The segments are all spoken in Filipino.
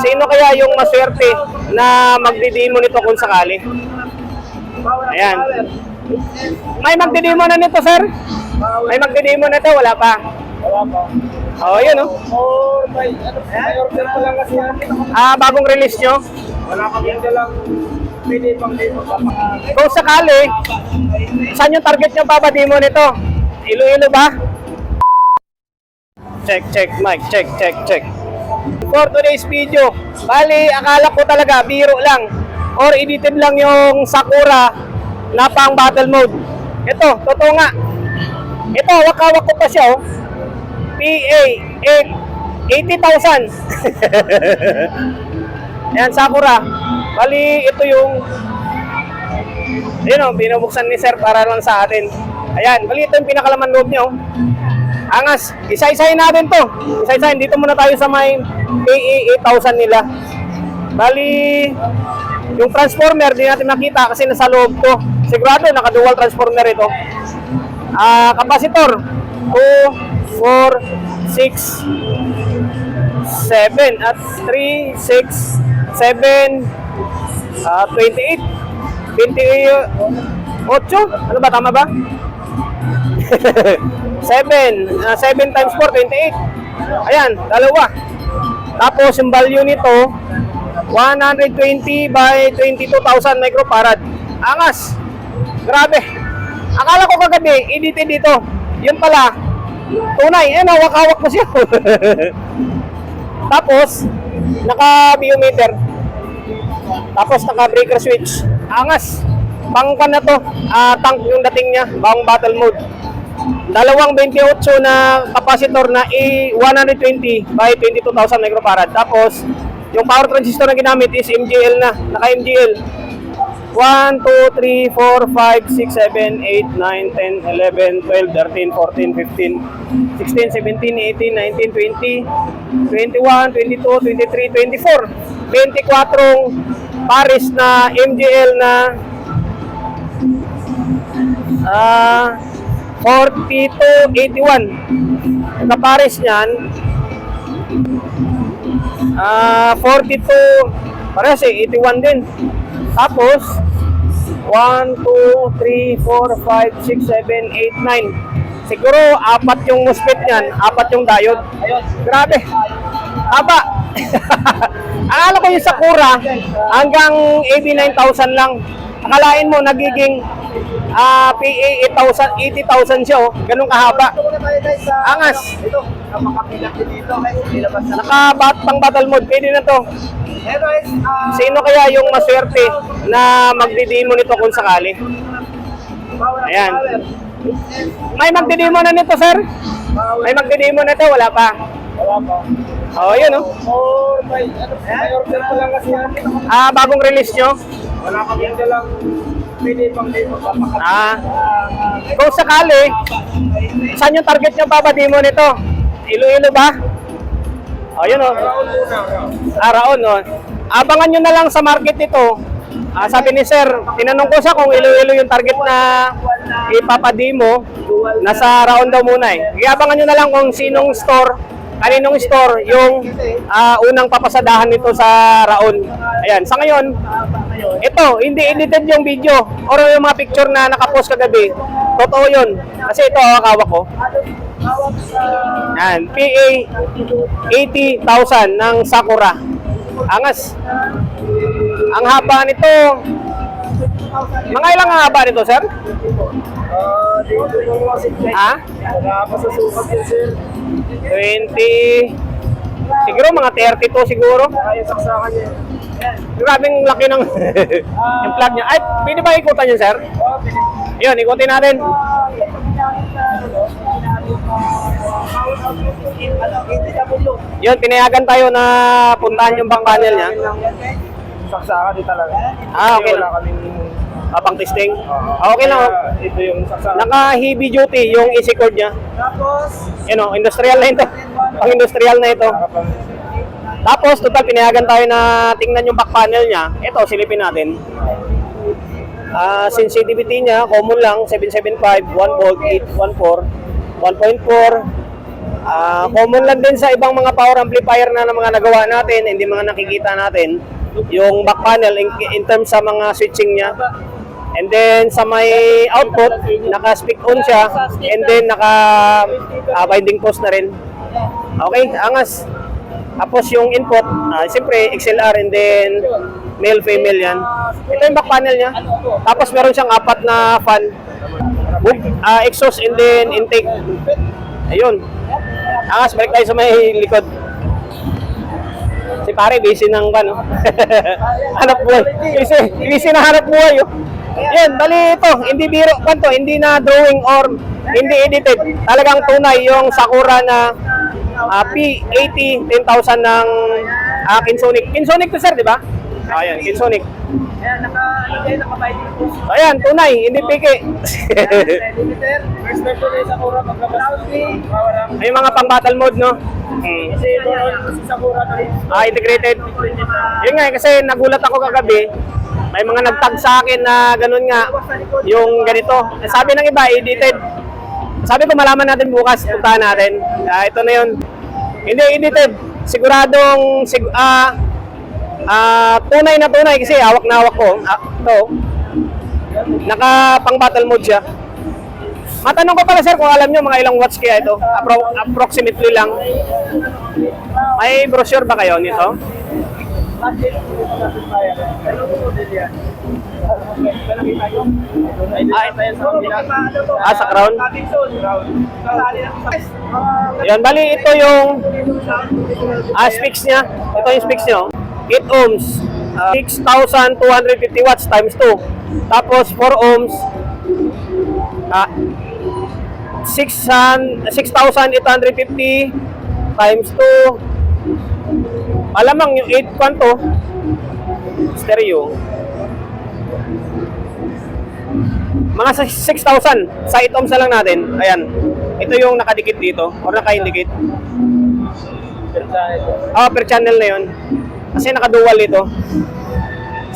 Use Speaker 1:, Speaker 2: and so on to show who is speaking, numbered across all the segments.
Speaker 1: Sino kaya yung maswerte na magdidemo nito kung sakali? Ayan. May magdidemo na nito, sir? May magdidemo na to, wala pa?
Speaker 2: Wala pa.
Speaker 1: Oh, yun, oh.
Speaker 2: May order pa lang kasi yan.
Speaker 1: Bagong release nyo?
Speaker 2: Wala kami lang. Pwede pang demo sa mga...
Speaker 1: Kung sakali, saan yung target nyo papademo nito? Iloilo ba? Check, mic, check. For today's video, bali, akala ko talaga, biro lang. Or edited lang yung Sakura na pang battle mode. Ito, totoo nga. Ito, wakawak ko pa siya, oh. PA 80,000. Ayan, Sakura. Bali, ito yung binubuksan ni sir para lang sa atin. Ayan, bali ito yung pinakalaman loob niya, oh. Angas, isa-isahin natin to. Isa-isahin, dito muna tayo sa may PA 8,000 nila. Bali, yung transformer, di natin makita kasi nasa loob to. Sigurado, naka-dual transformer ito. Kapasitor, 2, 4, 6, 7, at 3, 6, 7, 28. 28. Ano ba, tama ba? 7 times 4, 28. Ayan, dalawa. Tapos yung value nito 120 by 22,000 microfarad. Angas. Grabe. Akala ko kagabi edited dito. Yun pala tunay. Ayan, hawak-hawak ko siya. Tapos naka-biometer. Tapos naka-breaker switch. Angas. Pangkan na to. Tank yung dating niya. Bang battle mode. Dalawang 28 na kapasitor na 120 by 22,000 microfarad. Tapos, yung power transistor na ginamit is MGL na. Naka-MGL. 1, 2, 3, 4, 5, 6, 7, 8, 9, 10, 11, 12, 13, 14, 15, 16, 17, 18, 19, 20, 21, 22, 23, 24. 24 pares na MGL na 4281. Ang kapares niyan 42 parehas 81 din. Tapos 1, 2, 3, 4, 5, 6, 7, 8, 9. Siguro apat yung MOSFET niyan, apat yung diode. Grabe. Haba. Akala ko yung Sakura hanggang 89,000 lang. Akalain mo nagiging PA 80,000 siya, oh. Ganun kahaba. Angas.
Speaker 2: Ito, napakapilat din dito.
Speaker 1: Pang battle mode, pwede na to. Sino kaya yung maswerte na magdidemo nito kung sakali? Ayan. May magdidemo na nito, sir? May magdidemo na to, wala pa?
Speaker 2: Wala pa.
Speaker 1: Oh, yun, oh.
Speaker 2: May order pa lang kasi yan.
Speaker 1: Bagong release nyo?
Speaker 2: Wala kami lang. Pwede pang demo sa mga...
Speaker 1: Kung sakali, saan yung target nyo papademo nito? Iloilo ba? Oh, yun, oh. Araon, oh. Abangan nyo na lang sa market nito. Sabi ni sir, tinanong ko siya kung Iloilo yung target na ipapademo. Nasa Araon daw muna, eh. Iabangan nyo na lang kung sinong store, kaninong store yung unang papasadahan nito sa Raon. Ayan, sa ngayon, ito, hindi edited yung video or yung mga picture na nakapost kagabi. Totoo yun. Kasi ito, hawak ko. Ayan, PA 80,000 ng Sakura. Angas. Ang haba nito, mga ilang haba nito, sir?
Speaker 2: Wala pa sa sukat yun, sir.
Speaker 1: 20, siguro mga 32 siguro.
Speaker 2: Kaya saksakan niya.
Speaker 1: Grabing laki ng yung plug niya. Ay, pwede ba ikutan yun, sir? Yun, ikutin natin. Yun, pinayagan tayo na puntahan yung back panel niya.
Speaker 2: Saksakan din talaga.
Speaker 1: Okay
Speaker 2: Wala
Speaker 1: lang.
Speaker 2: kaming...
Speaker 1: Pang testing. Okay lang.
Speaker 2: Ito yung saksakan.
Speaker 1: Naka heavy duty yung AC cord niya.
Speaker 2: Tapos...
Speaker 1: Yun o, industrial na ito. Pang industrial na ito. Tapos, total, pinayagan tayo na tingnan yung back panel niya. Ito, silipin natin. Sensitivity niya, common lang, 775, 1 volt, 814, 1.4, Common lang din sa ibang mga power amplifier na mga nagawa natin, hindi mga nakikita natin, yung back panel in terms sa mga switching niya. And then sa may output, naka-speak on siya, and then naka-binding post na rin. Okay, angas. Tapos yung input, siyempre XLR, and then male, female yan. Ito yung back panel niya. Tapos meron siyang 4 na fan. Exhaust and then intake. Ayun. Angas, balik tayo sa may likod. Si pare, busy ng ano. Hanap buhay. Busy na hanap buhay. Oh. Yan, bali ito, hindi biro kwanto, hindi na drawing or hindi edited. Talagang tunay yung Sakura na P80 10,000 ng Kinsonic. Kinsonic to sir, di ba? Ayan, Kinsonic.
Speaker 2: Ayan, naka-binding post.
Speaker 1: Ayan, tunay, hindi piki.
Speaker 2: Limiter, first version ay Sakura, magkabas.
Speaker 1: Ay mga pang battle mode, no?
Speaker 2: Kasi si Sakura na rin.
Speaker 1: Integrated. Yun nga, kasi nagulat ako kagabi. May mga nagtag sa akin na ganun nga, yung ganito. Sabi ng iba, edited. Sabi ko, malaman natin bukas, puntahan natin. Ito na yun. Hindi edited. Siguradong, tunay na tunay kasi hawak na hawak ko. Ito, naka pang battle mode siya. Matanong ko pala sir kung alam nyo mga ilang watts kaya ito. Approximately lang. May brochure ba kayo nito? Sa crown? Yan, bali ito yung specs niya. Ito yung specs niya. 8 ohms. 6,250 watts times 2. Tapos 4 ohms. 6,850 times 2. Alamang yung 8 kwanto stereo mga 6,000 sa 8 ohms na lang natin. Ayan, ito yung nakadikit dito or naka-indicate per channel na yun kasi naka-dual ito.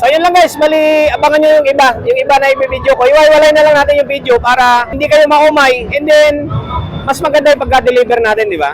Speaker 1: So yun lang guys, mali abangan nyo yung iba na i-video ko. Iwalay na lang natin yung video para hindi kayo maumay, and then mas maganda yung pagka-deliver natin, di ba?